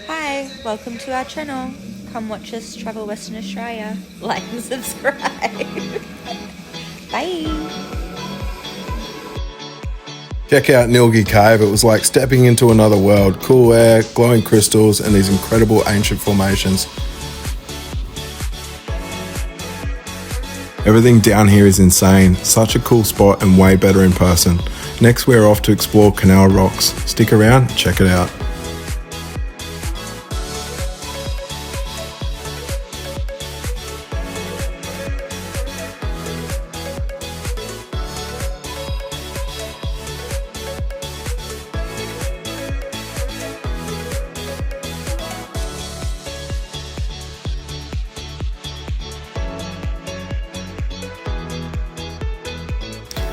Hi, welcome to our channel. Come watch us travel Western Australia. Like and subscribe. Bye. Check out Nilgi Cave. It was like stepping into another world. Cool air, glowing crystals, and these incredible ancient formations. Everything down here is insane. Such a cool spot and way better in person. Next we're off to explore Canal Rocks. Stick around, check it out.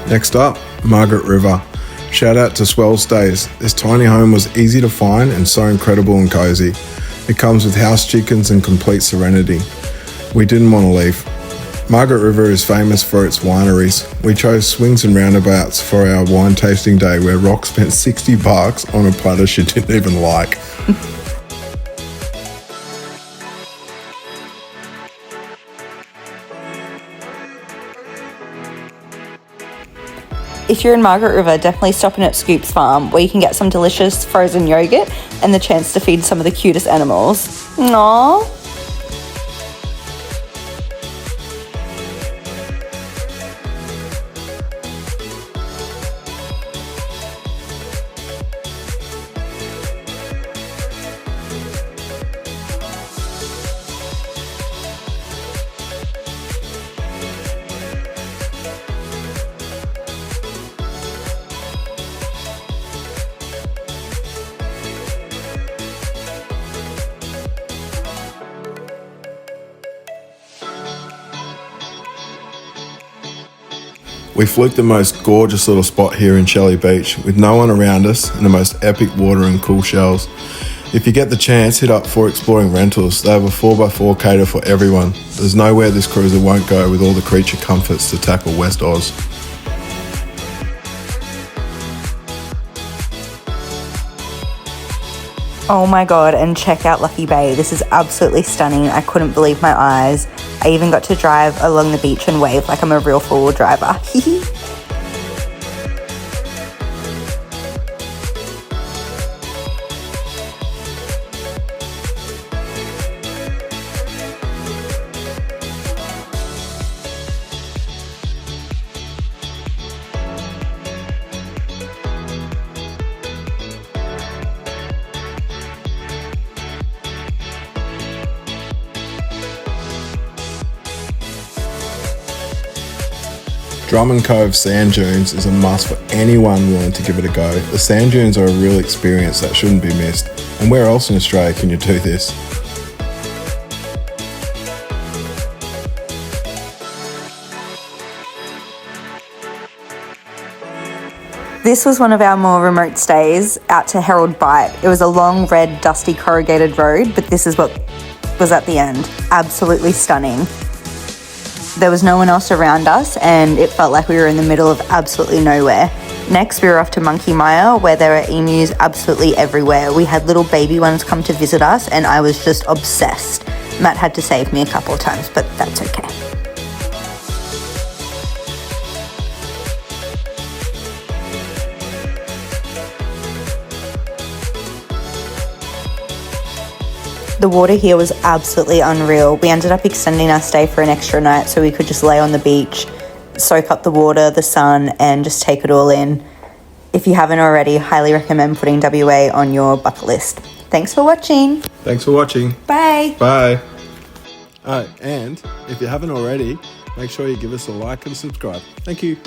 Next up, Margaret River. Shout out to Swell Stays. This tiny home was easy to find and so incredible and cozy. It comes with house chickens and complete serenity. We didn't want to leave. Margaret River is famous for its wineries. We chose swings and roundabouts for our wine tasting day where Rock spent $60 on a platter she didn't even like. If you're in Margaret River, definitely stop in at Scoop's Farm, where you can get some delicious frozen yogurt and the chance to feed some of the cutest animals. Aww. We fluked the most gorgeous little spot here in Shelley Beach with no one around us and the most epic water and cool shells. If you get the chance, hit up for Exploring Rentals. They have a 4x4 cater for everyone. There's nowhere this cruiser won't go with all the creature comforts to tackle West Oz. Oh my god, and check out Lucky Bay. This is absolutely stunning. I couldn't believe my eyes. I even got to drive along the beach and wave like I'm a real four-wheel driver. Drummond Cove Sand Dunes is a must for anyone willing to give it a go. The sand dunes are a real experience that shouldn't be missed. And where else in Australia can you do this? This was one of our more remote stays out to Herald Bight. It was a long, red, dusty, corrugated road, but this is what was at the end. Absolutely stunning. There was no one else around us and it felt like we were in the middle of absolutely nowhere. Next, we were off to Monkey Mire, where there are emus absolutely everywhere. We had little baby ones come to visit us and I was just obsessed. Matt had to save me a couple of times, but that's okay. The water here was absolutely unreal. We ended up extending our stay for an extra night so we could just lay on the beach, soak up the water, the sun, and just take it all in. If you haven't already, highly recommend putting WA on your bucket list. Thanks for watching. Thanks for watching. Bye. Bye. And if you haven't already, make sure you give us a like and subscribe. Thank you.